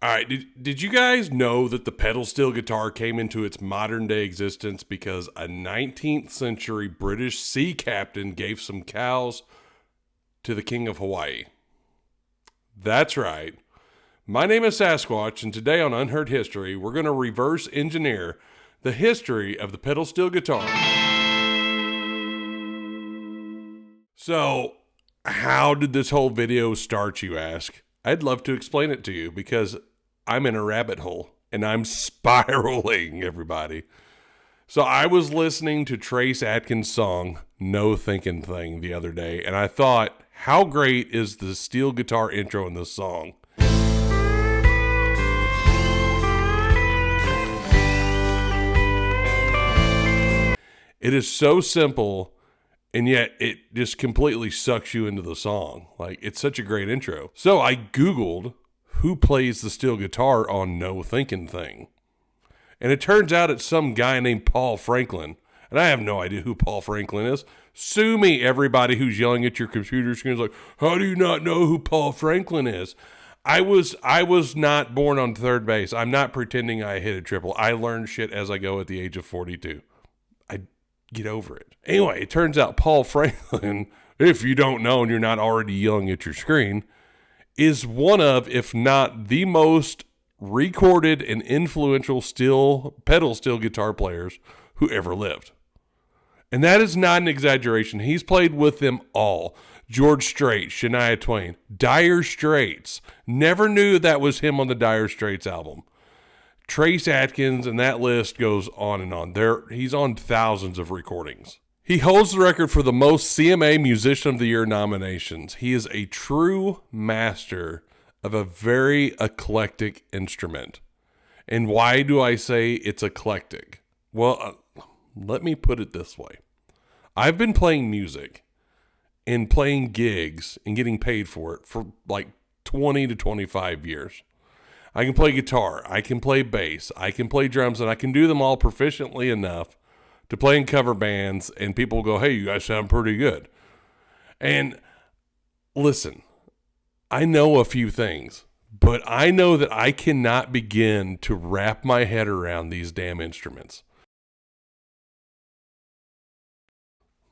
All right, did you guys know that the pedal steel guitar came into its modern day existence because a 19th century British sea captain gave some cows to the king of Hawaii? That's right. My name is Sasquatch, and today on Unheard History, we're going to reverse engineer the history of the pedal steel guitar. So, how did this whole video start, you ask? I'd love to explain it to you because I'm in a rabbit hole and I'm spiraling, everybody. So I was listening to Trace Adkins' song, No Thinkin Thing, the other day, and I thought, how great is the steel guitar intro in this song? It is so simple, and yet it just completely sucks you into the song. Like, it's such a great intro. So I Googled who plays the steel guitar on No Thinkin Thing. And it turns out it's some guy named Paul Franklin. And I have no idea who Paul Franklin is. Sue me, everybody who's yelling at your computer screens like, how do you not know who Paul Franklin is? I was not born on third base. I'm not pretending I hit a triple. I learned shit as I go at the age of 42. Get over it. Anyway, it turns out Paul Franklin, if you don't know and you're not already yelling at your screen, is one of, if not the most recorded and influential pedal steel guitar players who ever lived. And that is not an exaggeration. He's played with them all. George Strait, Shania Twain, Dire Straits. Never knew that was him on the Dire Straits album. Trace Adkins, and that list goes on and on. He's on thousands of recordings. He holds the record for the most CMA Musician of the Year nominations. He is a true master of a very eclectic instrument. And why do I say it's eclectic? Well, let me put it this way. I've been playing music and playing gigs and getting paid for it for like 20 to 25 years. I can play guitar, I can play bass, I can play drums, and I can do them all proficiently enough to play in cover bands, and people go, hey, you guys sound pretty good. And listen, I know a few things, but I know that I cannot begin to wrap my head around these damn instruments.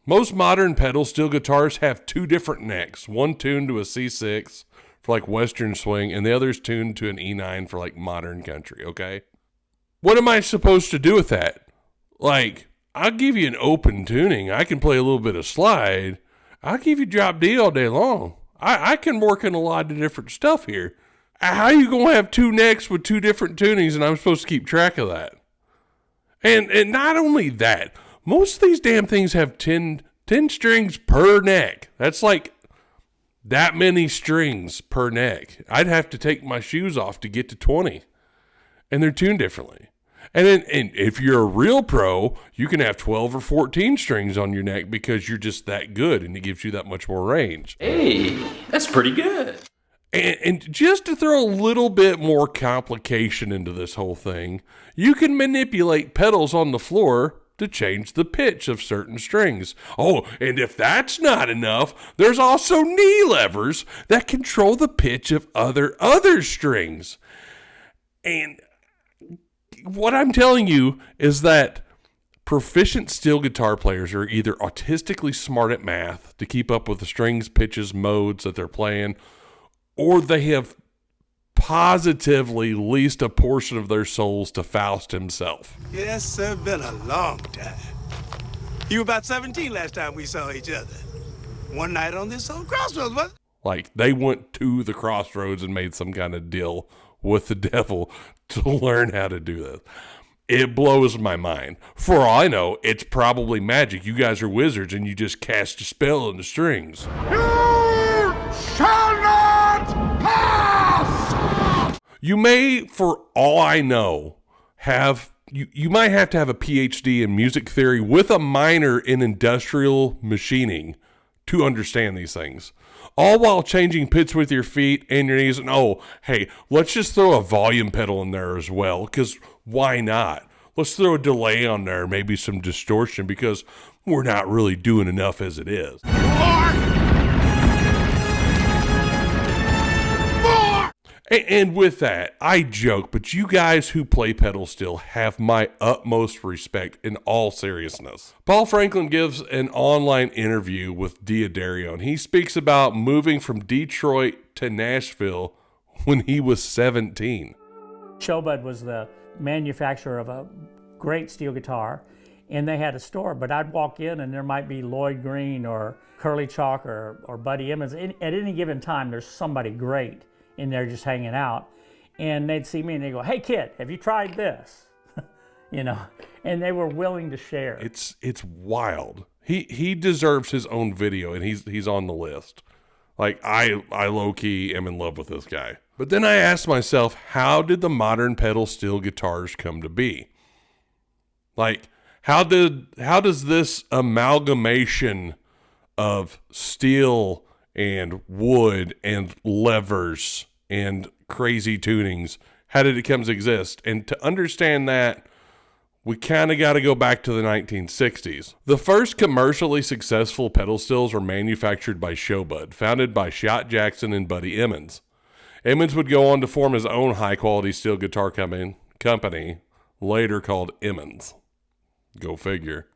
Most modern pedal steel guitars have two different necks, one tuned to a C6 for like Western swing, and the other's tuned to an E9 for like modern country, okay? What am I supposed to do with that? Like, I'll give you an open tuning. I can play a little bit of slide. I'll give you drop D all day long. I can work in a lot of different stuff here. How are you going to have two necks with two different tunings and I'm supposed to keep track of that? And not only that, most of these damn things have 10 strings per neck. That's like that many strings per neck. I'd have to take my shoes off to get to 20. And they're tuned differently. And if you're a real pro, you can have 12 or 14 strings on your neck because you're just that good and it gives you that much more range. Hey, that's pretty good. And just to throw a little bit more complication into this whole thing, you can manipulate pedals on the floor to change the pitch of certain strings. Oh, and if that's not enough, there's also knee levers that control the pitch of other strings. And what I'm telling you is that proficient steel guitar players are either autistically smart at math to keep up with the strings, pitches, modes that they're playing, or they have positively leased a portion of their souls to Faust himself. Yes, sir, been a long time. You were about 17 last time we saw each other. One night on this old crossroads, what? Like, they went to the crossroads and made some kind of deal with the devil to learn how to do this. It blows my mind. For all I know, it's probably magic. You guys are wizards and you just cast a spell on the strings. You shall not pass! You may, for all I know, you might have to have a PhD in music theory with a minor in industrial machining to understand these things. All while changing pitch with your feet and your knees. And oh, hey, let's just throw a volume pedal in there as well, because why not? Let's throw a delay on there, maybe some distortion, because we're not really doing enough as it is. And with that, I joke, but you guys who play pedal steel have my utmost respect in all seriousness. Paul Franklin gives an online interview with Diodario, and he speaks about moving from Detroit to Nashville when he was 17. Sho-Bud was the manufacturer of a great steel guitar, and they had a store, but I'd walk in and there might be Lloyd Green or Curly Chalk or Buddy Emmons. At any given time, there's somebody great in there just hanging out, and they'd see me and they go, "Hey kid, have you tried this?" You know, and they were willing to share. It's wild. He deserves his own video, and he's on the list. Like, I low-key am in love with this guy. But then I asked myself, how did the modern pedal steel guitars come to be? Like, how does this amalgamation of steel and wood and levers and crazy tunings, how did it come to exist? And to understand that, we kind of got to go back to the 1960s. The first commercially successful pedal steels were manufactured by Sho-Bud, founded by Shot Jackson and Buddy Emmons. Emmons would go on to form his own high-quality steel guitar company, later called Emmons. Go figure.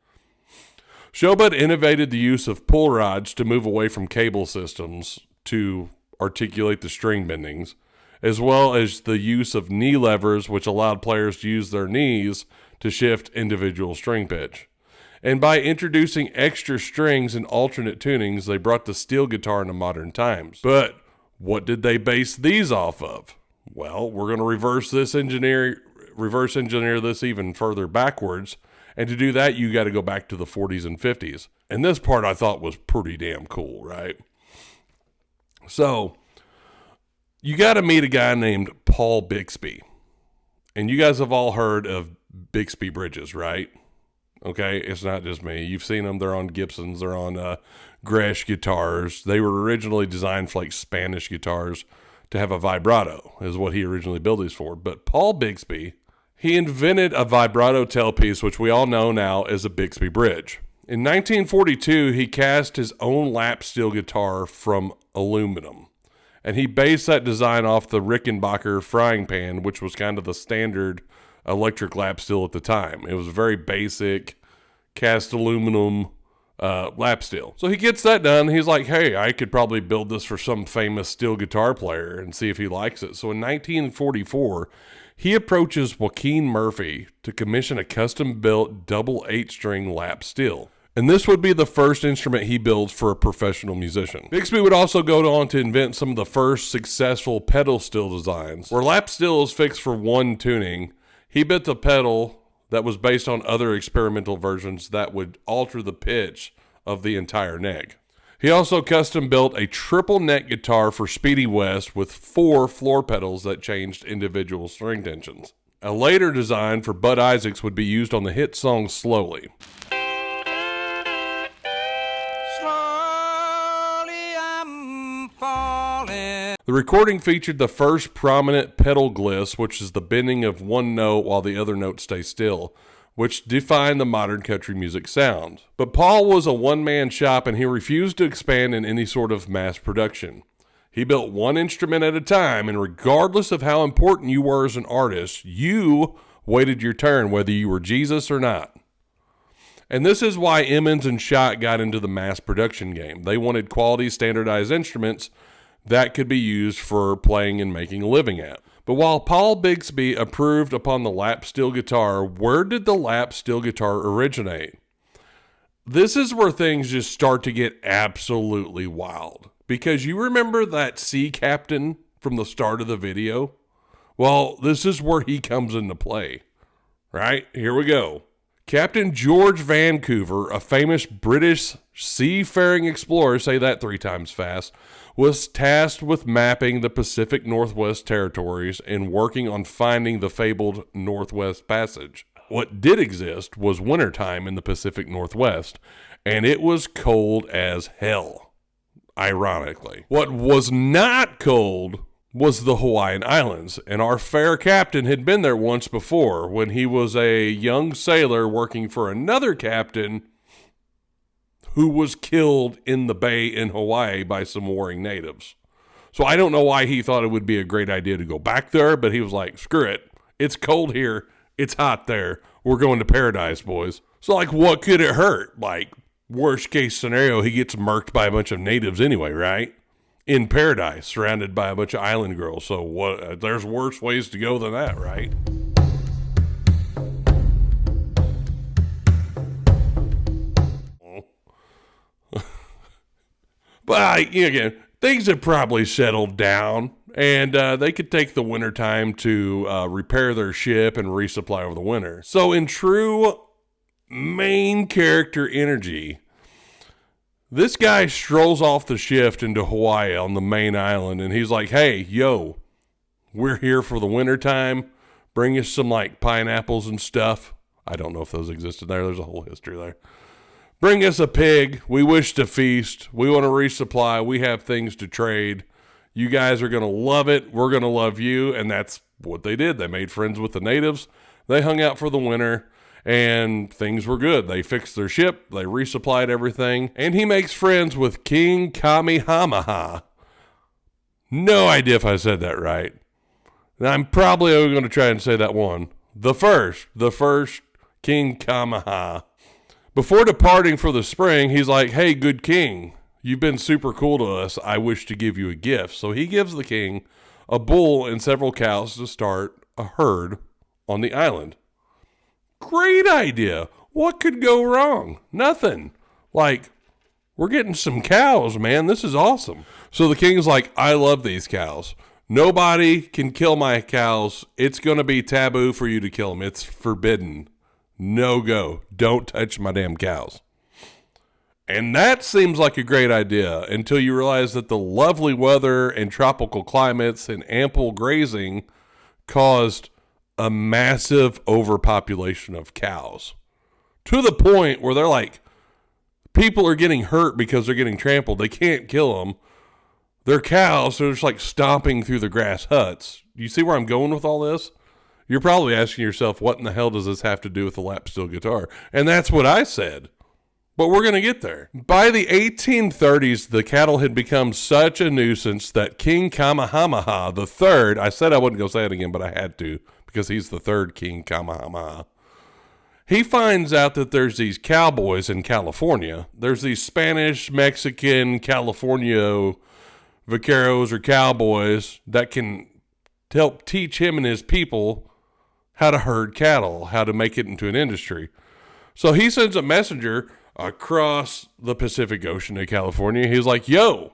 Sho-Bud innovated the use of pull rods to move away from cable systems to articulate the string bendings, as well as the use of knee levers, which allowed players to use their knees to shift individual string pitch. And by introducing extra strings and alternate tunings, they brought the steel guitar into modern times. But what did they base these off of? Well, we're going to reverse engineer this even further backwards. And to do that, you got to go back to the 40s and 50s. And this part I thought was pretty damn cool, right? So, you got to meet a guy named Paul Bigsby. And you guys have all heard of Bigsby bridges, right? Okay, it's not just me. You've seen them. They're on Gibsons. They're on Gresh guitars. They were originally designed for like Spanish guitars to have a vibrato, is what he originally built these for. But Paul Bigsby, he invented a vibrato tailpiece, which we all know now as a Bigsby bridge. In 1942, he cast his own lap steel guitar from aluminum. And he based that design off the Rickenbacker frying pan, which was kind of the standard electric lap steel at the time. It was very basic cast aluminum lap steel. So he gets that done. He's like, hey, I could probably build this for some famous steel guitar player and see if he likes it. So in 1944, he approaches Joaquin Murphy to commission a custom-built double 8-string lap steel. And this would be the first instrument he builds for a professional musician. Bigsby would also go on to invent some of the first successful pedal steel designs. Where lap steel is fixed for one tuning, he built a pedal that was based on other experimental versions that would alter the pitch of the entire neck. He also custom built a triple neck guitar for Speedy West with 4 floor pedals that changed individual string tensions. A later design for Bud Isaacs would be used on the hit song Slowly. The recording featured the first prominent pedal gliss, which is the bending of one note while the other note stays still, which defined the modern country music sound. But Paul was a one-man shop and he refused to expand in any sort of mass production. He built one instrument at a time, and regardless of how important you were as an artist, you waited your turn, whether you were Jesus or not. And this is why Emmons and Schott got into the mass production game. They wanted quality standardized instruments that could be used for playing and making a living at. But while Paul Bigsby approved upon the lap steel guitar, where did the lap steel guitar originate? This is where things just start to get absolutely wild. Because you remember that sea captain from the start of the video? Well, this is where he comes into play. Right? Here we go. Captain George Vancouver, a famous British seafaring explorer, say that 3 times fast, was tasked with mapping the Pacific Northwest territories and working on finding the fabled Northwest Passage. What did exist was wintertime in the Pacific Northwest, and it was cold as hell, ironically. What was not cold was the Hawaiian Islands, and our fair captain had been there once before when he was a young sailor working for another captain who was killed in the bay in Hawaii by some warring natives. So I don't know why he thought it would be a great idea to go back there, but he was like, screw it. It's cold here. It's hot there. We're going to paradise, boys. So, like, what could it hurt? Like, worst case scenario, he gets murked by a bunch of natives anyway, right? In paradise, surrounded by a bunch of island girls. So what? There's worse ways to go than that, right? But again, things have probably settled down, and they could take the wintertime to repair their ship and resupply over the winter. So in true main character energy, this guy strolls off the shift into Hawaii on the main island, and he's like, hey, yo, we're here for the wintertime. Bring us some, like, pineapples and stuff. I don't know if those existed there. There's a whole history there. Bring us a pig. We wish to feast. We want to resupply. We have things to trade. You guys are going to love it. We're going to love you. And that's what they did. They made friends with the natives. They hung out for the winter, and things were good. They fixed their ship. They resupplied everything. And he makes friends with King Kamehameha. No idea if I said that right. I'm probably going to try and say that one. The first King Kamehameha. Before departing for the spring, he's like, hey, good king, you've been super cool to us. I wish to give you a gift. So he gives the king a bull and several cows to start a herd on the island. Great idea. What could go wrong? Nothing. Like, we're getting some cows, man. This is awesome. So the king's like, I love these cows. Nobody can kill my cows. It's going to be taboo for you to kill them. It's forbidden. No go. Don't touch my damn cows. And that seems like a great idea until you realize that the lovely weather and tropical climates and ample grazing caused a massive overpopulation of cows. To the point where they're like, people are getting hurt because they're getting trampled. They can't kill them. They're cows, so they're just like stomping through the grass huts. You see where I'm going with all this? You're probably asking yourself, what in the hell does this have to do with the lap steel guitar? And that's what I said. But we're going to get there. By the 1830s, the cattle had become such a nuisance that King Kamehameha III, I said I wasn't going to say it again, but I had to, because he's the third King Kamehameha. He finds out that there's these cowboys in California. There's these Spanish, Mexican, California Vaqueros or cowboys that can help teach him and his people how to herd cattle, how to make it into an industry. So he sends a messenger across the Pacific Ocean to California. He's like, yo,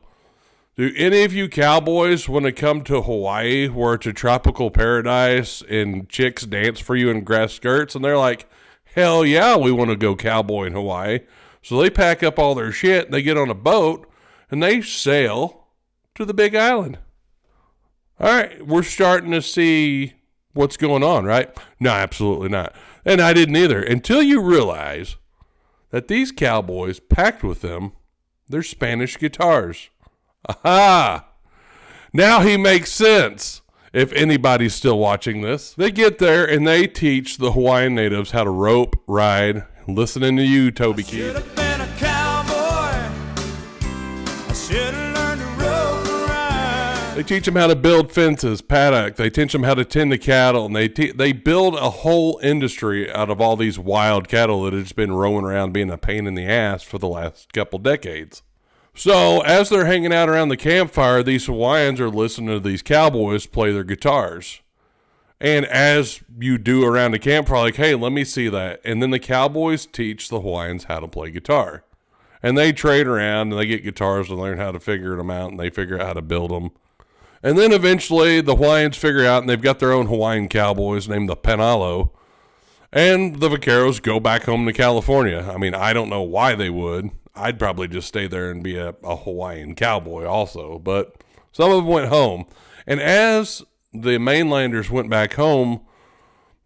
do any of you cowboys want to come to Hawaii where it's a tropical paradise and chicks dance for you in grass skirts? And they're like, hell yeah, we want to go cowboy in Hawaii. So they pack up all their shit, they get on a boat, and they sail to the Big Island. All right, we're starting to see what's going on, right? No, absolutely not. And I didn't either, until you realize that these cowboys packed with them their Spanish guitars. Aha! Now he makes sense. If anybody's still watching this, they get there and they teach the Hawaiian natives how to rope, ride, listening to you, Toby Keith. They teach them how to build fences, paddock. They teach them how to tend the cattle, and they build a whole industry out of all these wild cattle that have just been roaming around being a pain in the ass for the last couple decades. So as they're hanging out around the campfire, these Hawaiians are listening to these cowboys play their guitars. And as you do around the campfire, like, hey, let me see that. And then the cowboys teach the Hawaiians how to play guitar. And they trade around, and they get guitars and learn how to figure them out, and they figure out how to build them. And then eventually the Hawaiians figure out, and they've got their own Hawaiian cowboys named the Paniolo. And the Vaqueros go back home to California. I mean, I don't know why they would. I'd probably just stay there and be a Hawaiian cowboy also. But some of them went home. And as the mainlanders went back home,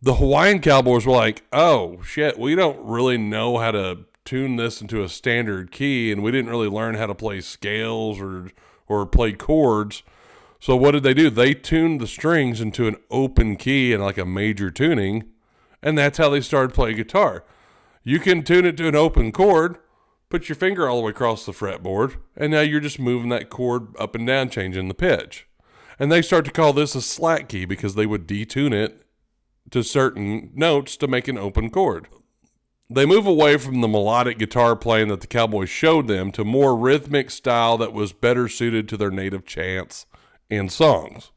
the Hawaiian cowboys were like, oh, shit, we don't really know how to tune this into a standard key, and we didn't really learn how to play scales or play chords. So what did they do? They tuned the strings into an open key and like a major tuning, and that's how they started playing guitar. You can tune it to an open chord, put your finger all the way across the fretboard, and now you're just moving that chord up and down, changing the pitch. And they start to call this a slack key because they would detune it to certain notes to make an open chord. They move away from the melodic guitar playing that the cowboys showed them to more rhythmic style that was better suited to their native chants and songs.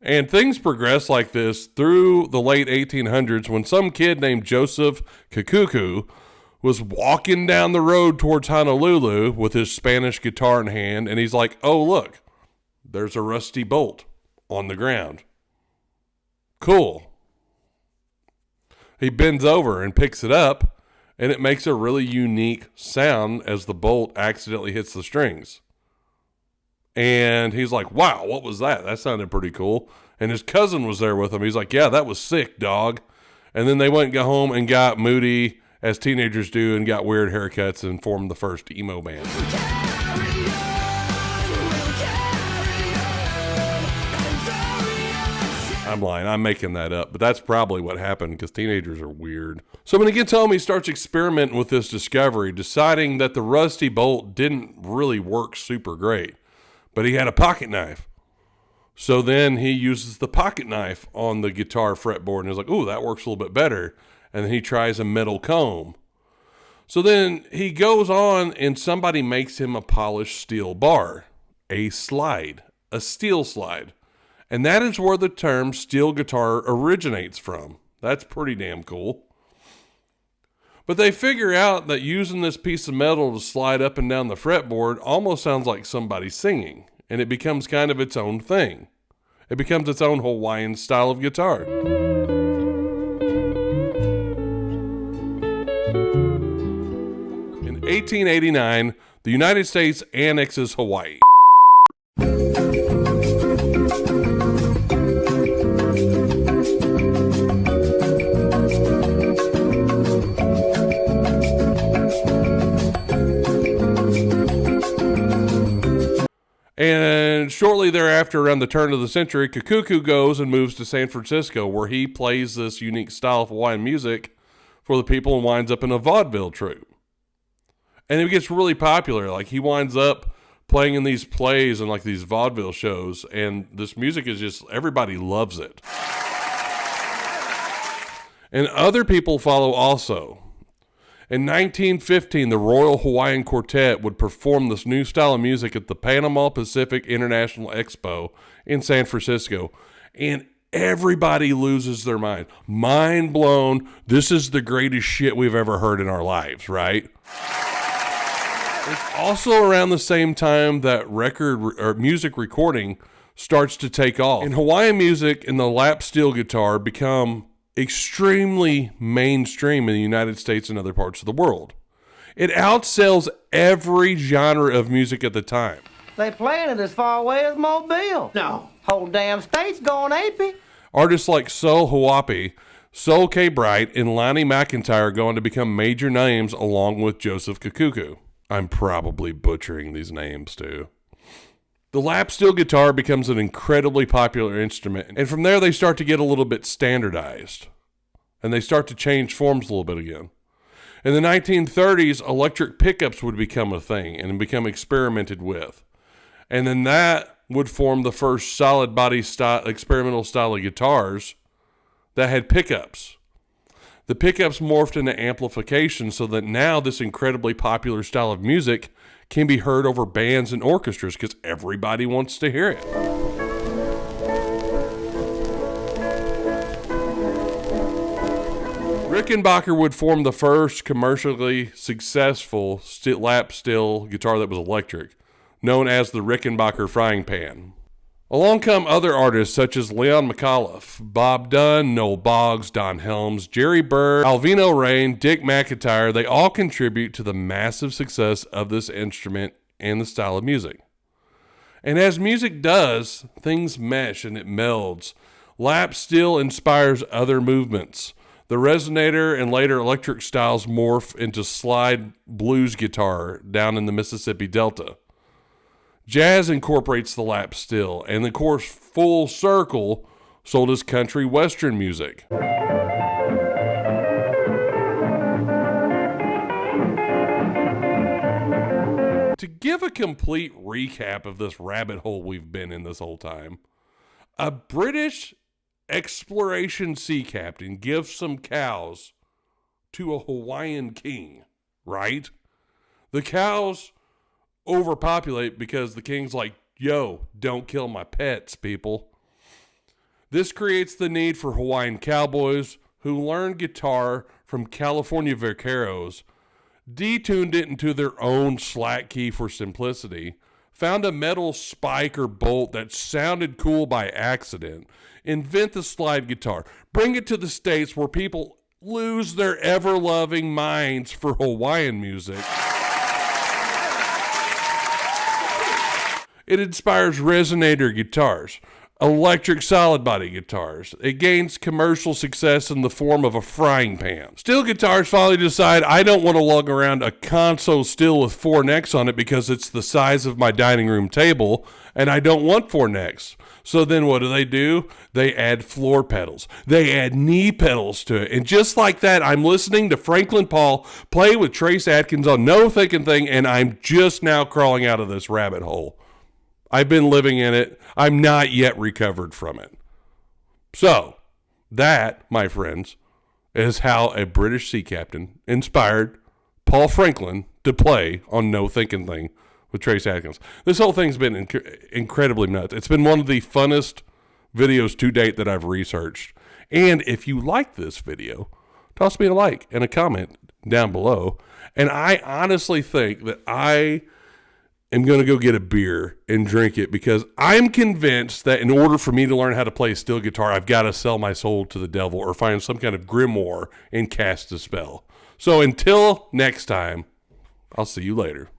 And things progressed like this through the late 1800s when some kid named Joseph Kikuku was walking down the road towards Honolulu with his Spanish guitar in hand, and he's like, oh, look, there's a rusty bolt on the ground. Cool. He bends over and picks it up, and it makes a really unique sound as the bolt accidentally hits the strings. And he's like, wow, what was that? That sounded pretty cool. And his cousin was there with him. He's like, yeah, that was sick, dog. And then they went and got home and got moody, as teenagers do, and got weird haircuts and formed the first emo band. I'm lying. I'm making that up. But that's probably what happened because teenagers are weird. So when he gets home, he starts experimenting with this discovery, deciding that the rusty bolt didn't really work super great. But he had a pocket knife. So then he uses the pocket knife on the guitar fretboard and is like, ooh, that works a little bit better. And then he tries a metal comb. So then he goes on and somebody makes him a polished steel bar, a slide, a steel slide. And that is where the term steel guitar originates from. That's pretty damn cool. But they figure out that using this piece of metal to slide up and down the fretboard almost sounds like somebody singing. And it becomes kind of its own thing. It becomes its own Hawaiian style of guitar. In 1889, the United States annexes Hawaii. And shortly thereafter, around the turn of the century, Kikuku goes and moves to San Francisco, where he plays this unique style of Hawaiian music for the people and winds up in a vaudeville troupe. And it gets really popular. Like, he winds up playing in these plays and like these vaudeville shows, and this music is just, everybody loves it. And other people follow also. In 1915, the Royal Hawaiian Quartet would perform this new style of music at the Panama Pacific International Expo in San Francisco. And everybody loses their mind. Mind blown. This is the greatest shit we've ever heard in our lives, right? It's also around the same time that music recording starts to take off. And Hawaiian music and the lap steel guitar become extremely mainstream in the United States and other parts of the world. It outsells every genre of music at the time. They playing it as far away as Mobile. No. Whole damn state's going apey. Artists like Sol Hawapi, Sol K. Bright, and Lonnie McIntyre are going to become major names along with Joseph Kikuku. I'm probably butchering these names too. The lap steel guitar becomes an incredibly popular instrument, and from there they start to get a little bit standardized, and they start to change forms a little bit again. In the 1930s, electric pickups would become a thing and become experimented with, and then that would form the first solid body style, experimental style of guitars that had pickups. The pickups morphed into amplification so that now this incredibly popular style of music can be heard over bands and orchestras because everybody wants to hear it. Rickenbacker would form the first commercially successful lap steel guitar that was electric, known as the Rickenbacker frying pan. Along come other artists such as Leon McAuliffe, Bob Dunn, Noel Boggs, Don Helms, Jerry Bird, Alvino Rain, Dick McIntyre. They all contribute to the massive success of this instrument and the style of music. And as music does, things mesh and it melds. Lap steel inspires other movements. The resonator and later electric styles morph into slide blues guitar down in the Mississippi Delta. Jazz incorporates the lap steel, and of course, full circle, sold as country western music. give a complete recap of this rabbit hole we've been in this whole time, a British exploration sea captain gives some cows to a Hawaiian king, right? The cows overpopulate because the king's like, yo, don't kill my pets, people. This creates the need for Hawaiian cowboys who learned guitar from California Vaqueros, detuned it into their own slack key for simplicity, found a metal spike or bolt that sounded cool by accident, invent the slide guitar, bring it to the States where people lose their ever-loving minds for Hawaiian music. It inspires resonator guitars, electric solid body guitars. It gains commercial success in the form of a frying pan. Steel guitars finally decide I don't want to lug around a console steel with 4 necks on it because it's the size of my dining room table and I don't want 4 necks. So then what do? They add floor pedals. They add knee pedals to it. And just like that, I'm listening to Franklin Paul play with Trace Adkins on No Thinkin Thing, and I'm just now crawling out of this rabbit hole. I've been living in it. I'm not yet recovered from it. So, that, my friends, is how a British sea captain inspired Paul Franklin to play on No Thinkin Thing with Trace Adkins. This whole thing's been incredibly nuts. It's been one of the funnest videos to date that I've researched. And if you like this video, toss me a like and a comment down below. And I honestly think that I am going to go get a beer and drink it because I'm convinced that in order for me to learn how to play steel guitar, I've got to sell my soul to the devil or find some kind of grimoire and cast a spell. So until next time, I'll see you later.